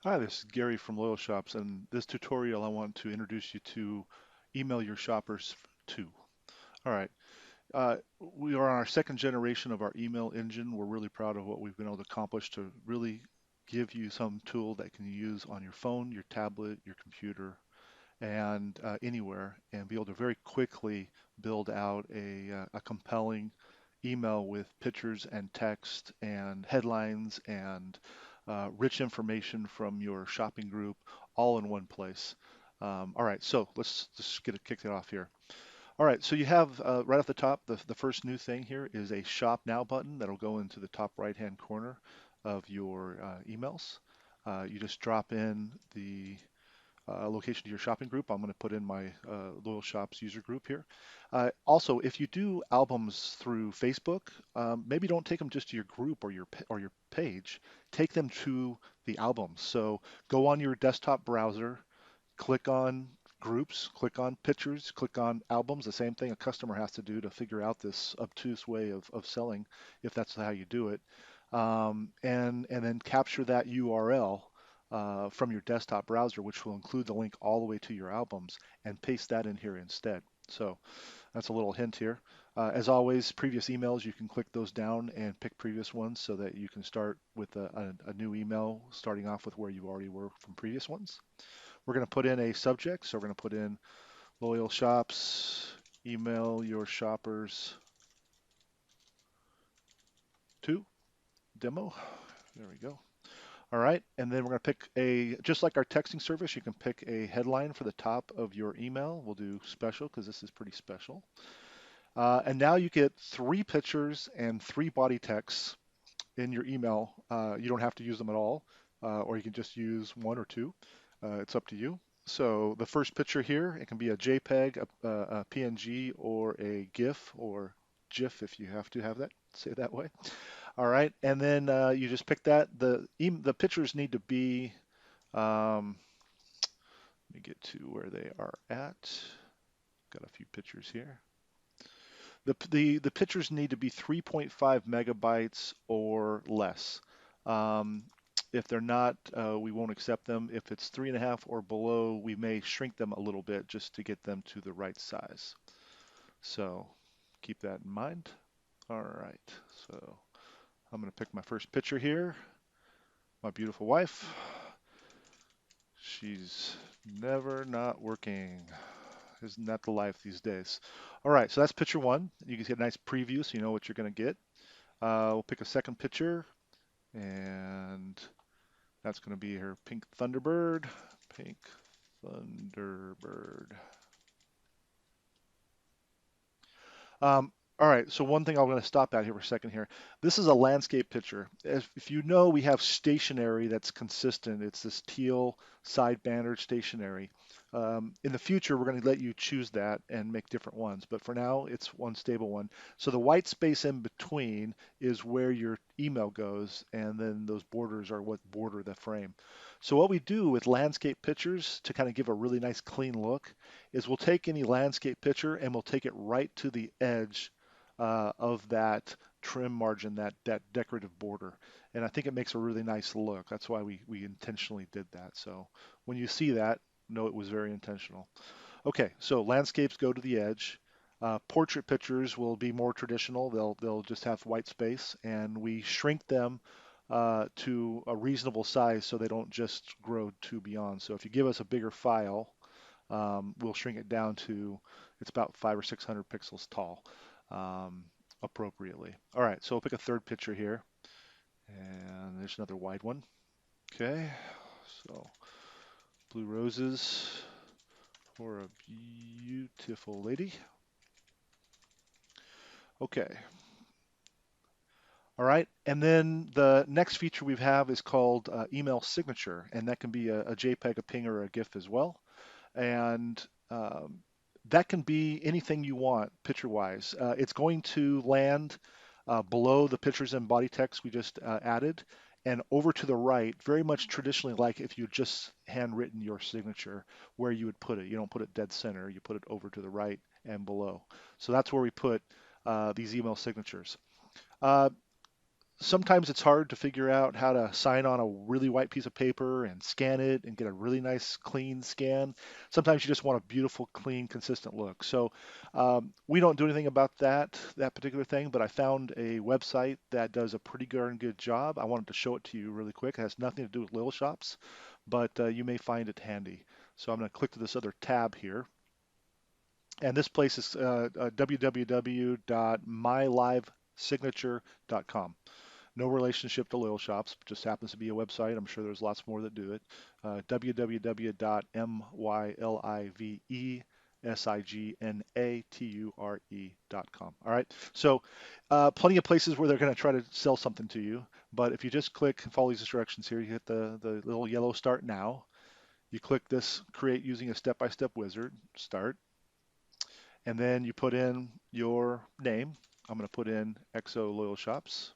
Hi, this is Gary from Loyal Shops, and this tutorial I want to introduce you to email your shoppers to. All right, we are on our second generation of our email engine. We're really proud of what we've been able to accomplish to really give you some tool that can use on your phone, your tablet, your computer, and anywhere, and be able to very quickly build out a compelling email with pictures and text and headlines and rich information from your shopping group all in one place. All right, so let's just kick it off here. All right, so you have right off the top, the first new thing here is a Shop Now button that'll go into the top right-hand corner of your emails. You just drop in the location to your shopping group. I'm going to put in my Loyal Shops user group here. Also, if you do albums through Facebook, maybe don't take them just to your group or your page. Take them to the albums. So go on your desktop browser, click on groups, click on pictures, click on albums. The same thing a customer has to do to figure out this obtuse way of selling, if that's how you do it, and then capture that URL from your desktop browser, which will include the link all the way to your albums, and paste that in here instead. So that's a little hint here. As always, previous emails, you can click those down and pick previous ones so that you can start with a new email, starting off with where you already were from previous ones. We're going to put in a subject, so we're going to put in Loyal Shops, email your shoppers to demo. There we go. All right, and then we're going to pick just like our texting service, you can pick a headline for the top of your email. We'll do special because this is pretty special. And now you get three pictures and three body texts in your email. You don't have to use them at all, or you can just use one or two. It's up to you. So the first picture here, it can be a JPEG, a PNG, or a GIF, or GIF if you have to have that, say it that way. All right, and then you just pick that. The pictures need to be, um, let me get to where they are at. Got a few pictures here. The pictures need to be 3.5 megabytes or less. Um, if they're not, we won't accept them. If it's 3.5 or below, we may shrink them a little bit just to get them to the right size. So keep that in mind. All right, so I'm going to pick my first picture here. My beautiful wife. She's never not working. Isn't that the life these days? All right, so that's picture one. You can get a nice preview so you know what you're going to get. We'll pick a second picture, and that's going to be her pink Thunderbird. Pink Thunderbird. All right, so one thing I'm going to stop at here for a second here. This is a landscape picture. If you know, we have stationery that's consistent. It's this teal side banner stationery. In the future, we're going to let you choose that and make different ones, but for now, it's one stable one. So the white space in between is where your email goes, and then those borders are what border the frame. So what we do with landscape pictures to kind of give a really nice clean look is we'll take any landscape picture and we'll take it right to the edge of that trim margin, that decorative border. And I think it makes a really nice look. That's why we intentionally did that. So when you see that, know it was very intentional. Okay, so landscapes go to the edge. Portrait pictures will be more traditional. They'll just have white space, and we shrink them to a reasonable size so they don't just grow too beyond. So if you give us a bigger file, we'll shrink it down to it's about 500 or 600 pixels tall um, appropriately. All right, so we'll pick a third picture here, and there's another wide one. Okay, so blue roses for a beautiful lady. Okay, all right, and then the next feature we have is called email signature, and that can be a JPEG, a PNG, or a GIF as well. And that can be anything you want picture-wise. It's going to land below the pictures and body text we just added, and over to the right, very much traditionally like if you just handwritten your signature, where you would put it. You don't put it dead center, you put it over to the right and below. So that's where we put these email signatures. Uh, Sometimes it's hard to figure out how to sign on a really white piece of paper and scan it and get a really nice clean scan. Sometimes you just want a beautiful, clean, consistent look. So we don't do anything about that particular thing, but I found a website that does a pretty darn good job. I wanted to show it to you really quick. It has nothing to do with Lil Shops, but you may find it handy. So I'm going to click to this other tab here. And this place is www.mylivesignature.com. No relationship to Loyal Shops, just happens to be a website. I'm sure there's lots more that do it. www.mylivesignature.com. All right. So, plenty of places where they're going to try to sell something to you. But if you just click and follow these instructions here, you hit the little yellow Start Now. You click this Create using a step-by-step wizard, Start, and then you put in your name. I'm going to put in XO Loyal Shops,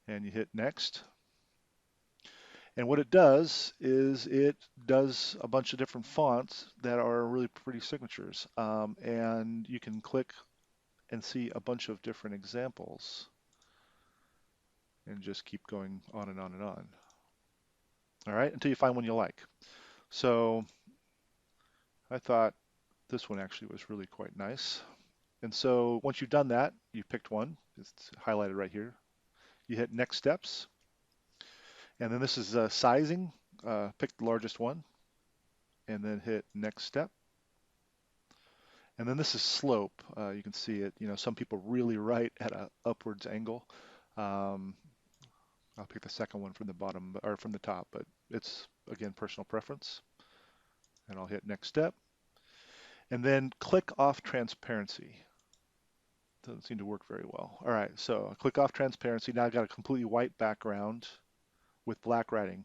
and you hit Next. And what it does is it does a bunch of different fonts that are really pretty signatures. And you can click and see a bunch of different examples and just keep going on and on and on. All right, until you find one you like. So I thought this one actually was really quite nice. And so once you've done that, you've picked one. It's highlighted right here. You hit Next Steps. And then this is sizing. Pick the largest one and then hit Next Step. And then this is slope. You can see it. Some people really write at an upwards angle. Um, I'll pick the second one from the bottom or from the top, but it's again personal preference. And I'll hit Next Step. And then click off transparency. Doesn't seem to work very well. All right, so click off transparency. Now I've got a completely white background with black writing.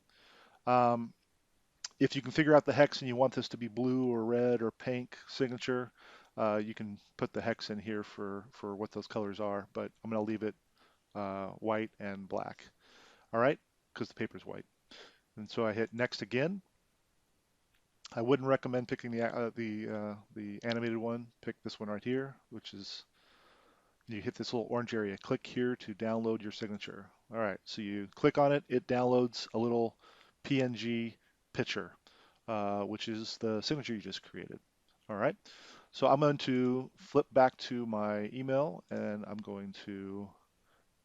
If you can figure out the hex and you want this to be blue or red or pink signature, you can put the hex in here for what those colors are, but I'm going to leave it white and black. All right, because the paper's white. And so I hit next again. I wouldn't recommend picking the animated one. Pick this one right here, which is you hit this little orange area. Click here to download your signature. All right, so you click on it. It downloads a little PNG picture, which is the signature you just created. All right, so I'm going to flip back to my email and I'm going to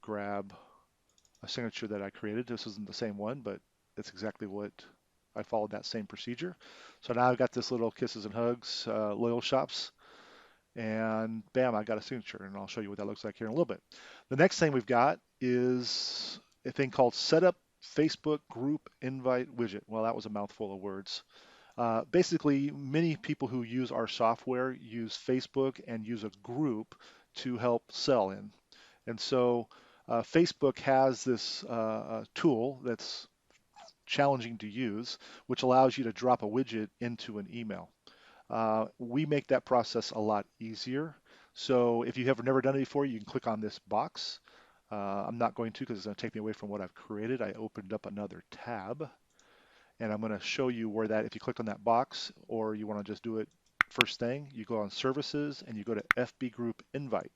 grab a signature that I created. This isn't the same one, but it's exactly what I followed that same procedure. So now I've got this little Kisses and Hugs Loyal Shops, and bam, I got a signature, and I'll show you what that looks like here in a little bit. The next thing we've got is a thing called Setup Facebook Group Invite Widget. Well, that was a mouthful of words. Basically, many people who use our software use Facebook and use a group to help sell in. And so Facebook has this tool that's challenging to use, which allows you to drop a widget into an email. We make that process a lot easier. So if you have never done it before, you can click on this box. I'm not going to because it's going to take me away from what I've created. I opened up another tab. And I'm going to show you where that, if you click on that box, or you want to just do it first thing, you go on Services and you go to FB Group Invite.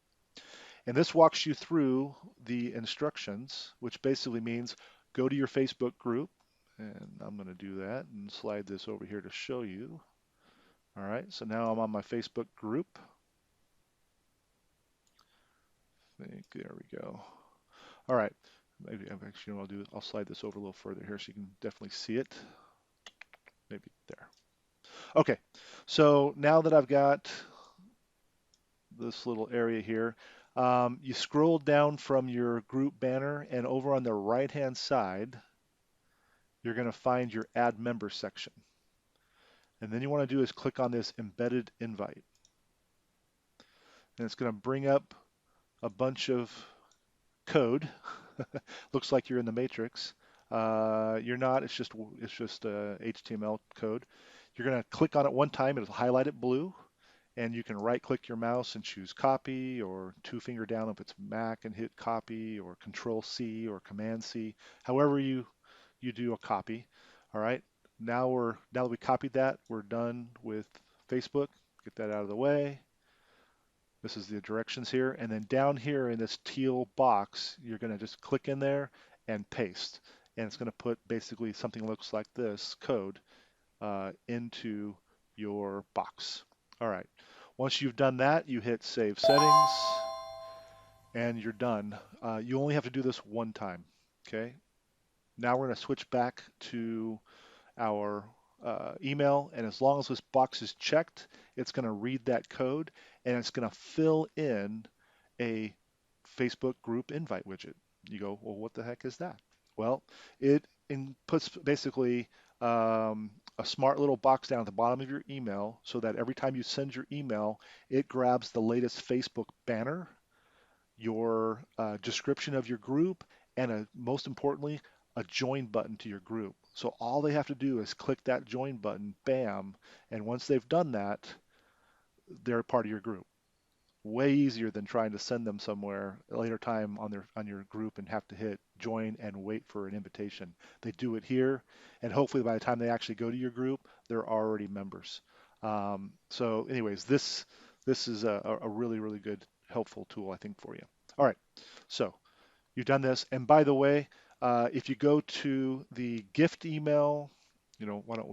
And this walks you through the instructions, which basically means go to your Facebook group. And I'm going to do that and slide this over here to show you. All right, so now I'm on my Facebook group. There we go. All right, maybe actually what I'll do, I'll slide this over a little further here so you can definitely see it. Maybe there. Okay, so now that I've got this little area here, you scroll down from your group banner and over on the right-hand side, you're going to find your Add Member section. And then you want to do is click on this Embedded Invite. And it's going to bring up a bunch of code. Looks like you're in the Matrix. You're not. It's just HTML code. You're going to click on it one time. It'll highlight it blue, and you can right-click your mouse and choose Copy, or two-finger down if it's Mac and hit Copy, or Control-C or Command-C. However you do a copy. All right. Now that we copied that, we're done with Facebook. Get that out of the way. This is the directions here. And then down here in this teal box, you're going to just click in there and paste. And it's going to put basically something that looks like this code into your box. All right. Once you've done that, you hit Save Settings, and you're done. You only have to do this one time. Okay. Now we're going to switch back to our email, and as long as this box is checked, it's going to read that code and it's going to fill in a Facebook group invite widget. You go, well, what the heck is that? Well, it puts basically a smart little box down at the bottom of your email so that every time you send your email, it grabs the latest Facebook banner, your description of your group, and most importantly, a join button to your group. So all they have to do is click that join button, bam, and once they've done that, they're a part of your group. Way easier than trying to send them somewhere a later time on your group and have to hit join and wait for an invitation. They do it here, and hopefully by the time they actually go to your group, they're already members. So anyways, this is a really, really good, helpful tool, I think, for you. All right, so you've done this. And by the way, if you go to the gift email, why don't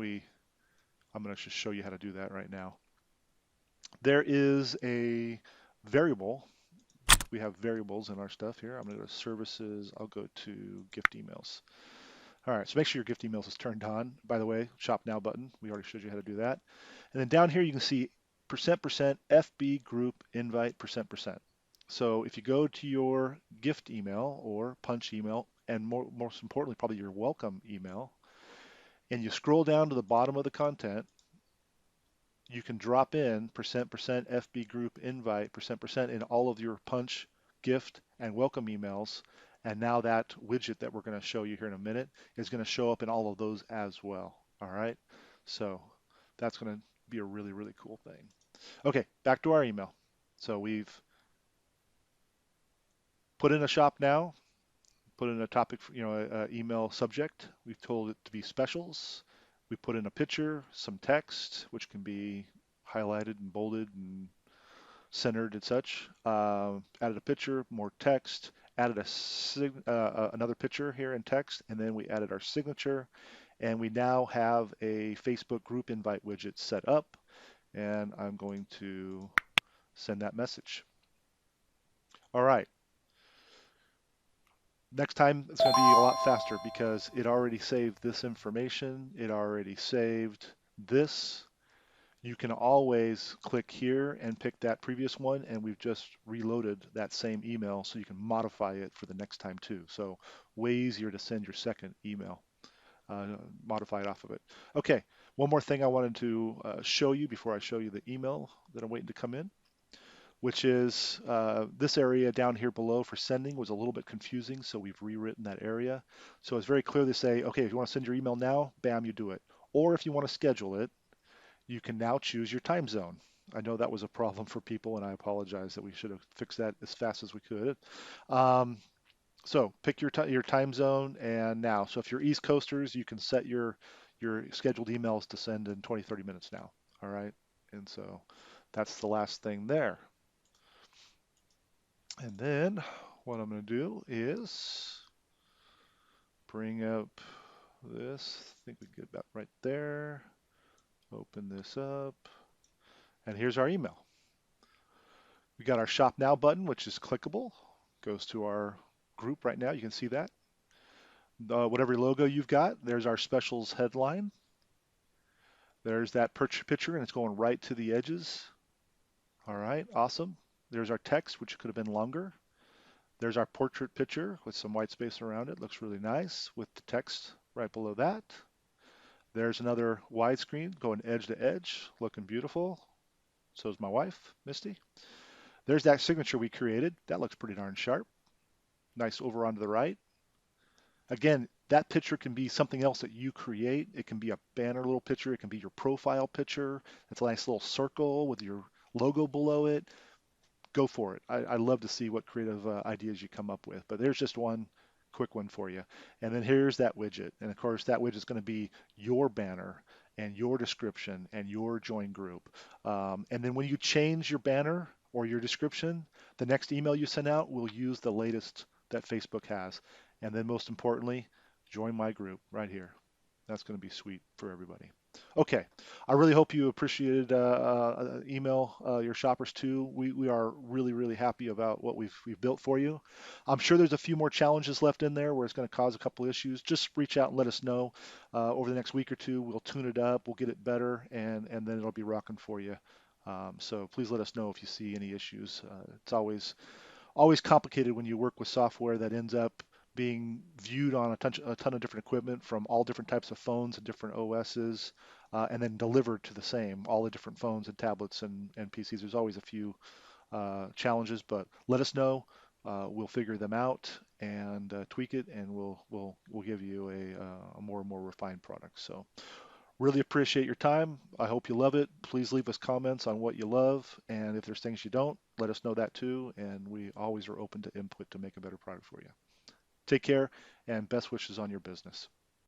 I'm going to just show you how to do that right now. There is a variable. We have variables in our stuff here. I'm going to go to services. I'll go to gift emails. All right, so make sure your gift emails is turned on. By the way, shop now button. We already showed you how to do that. And then down here you can see %% FB group invite %%. So if you go to your gift email or punch email, and most importantly, probably your welcome email, and you scroll down to the bottom of the content, you can drop in %% FB group invite %% in all of your punch, gift, and welcome emails. And now that widget that we're going to show you here in a minute is going to show up in all of those as well. All right. So that's going to be a really, really cool thing. Okay, back to our email. So we've put in a shop now, put in a topic, email subject. We've told it to be specials. We put in a picture, some text, which can be highlighted and bolded and centered and such. Added a picture, more text, added another picture here in text, and then we added our signature. And we now have a Facebook group invite widget set up, and I'm going to send that message. All right. Next time it's going to be a lot faster because it already saved this information. It already saved this. You can always click here and pick that previous one, and we've just reloaded that same email so you can modify it for the next time too. So way easier to send your second email, modify it off of it. Okay, one more thing I wanted to show you before I show you the email that I'm waiting to come in, which is this area down here below for sending was a little bit confusing, so we've rewritten that area. So it's very clear to say, okay, if you want to send your email now, bam, you do it. Or if you want to schedule it, you can now choose your time zone. I know that was a problem for people, and I apologize that we should have fixed that as fast as we could. So pick your time zone, and now, so if you're East Coasters, you can set your scheduled emails to send in 20, 30 minutes now. All right, and so that's the last thing there. And then what I'm going to do is bring up this. I think we can get about right there. Open this up. And here's our email. We got our Shop Now button, which is clickable. Goes to our group right now. You can see that. Whatever logo you've got, there's our specials headline. There's that picture, and it's going right to the edges. All right, awesome. There's our text, which could have been longer. There's our portrait picture with some white space around it. Looks really nice with the text right below that. There's another widescreen going edge to edge, looking beautiful. So is my wife, Misty. There's that signature we created. That looks pretty darn sharp. Nice over onto the right. Again, that picture can be something else that you create. It can be a banner little picture. It can be your profile picture. It's a nice little circle with your logo below it. Go for it. I love to see what creative ideas you come up with. But there's just one quick one for you. And then here's that widget. And of course, that widget is going to be your banner and your description and your join group. And then when you change your banner or your description, the next email you send out will use the latest that Facebook has. And then most importantly, join my group right here. That's going to be sweet for everybody. Okay, I really hope you appreciated email your shoppers too. We are really really happy about what we've built for you. I'm sure there's a few more challenges left in there where it's going to cause a couple issues. Just reach out and let us know over the next week or two. We'll tune it up, we'll get it better, and then it'll be rocking for you. So please let us know if you see any issues. It's always complicated when you work with software that ends up being viewed on a ton of different equipment from all different types of phones and different OSs, and then delivered to the same, all the different phones and tablets and PCs. There's always a few challenges, but let us know. We'll figure them out and tweak it, and we'll give you a more and more refined product. So really appreciate your time. I hope you love it. Please leave us comments on what you love, and if there's things you don't, let us know that too. And we always are open to input to make a better product for you. Take care, and best wishes on your business.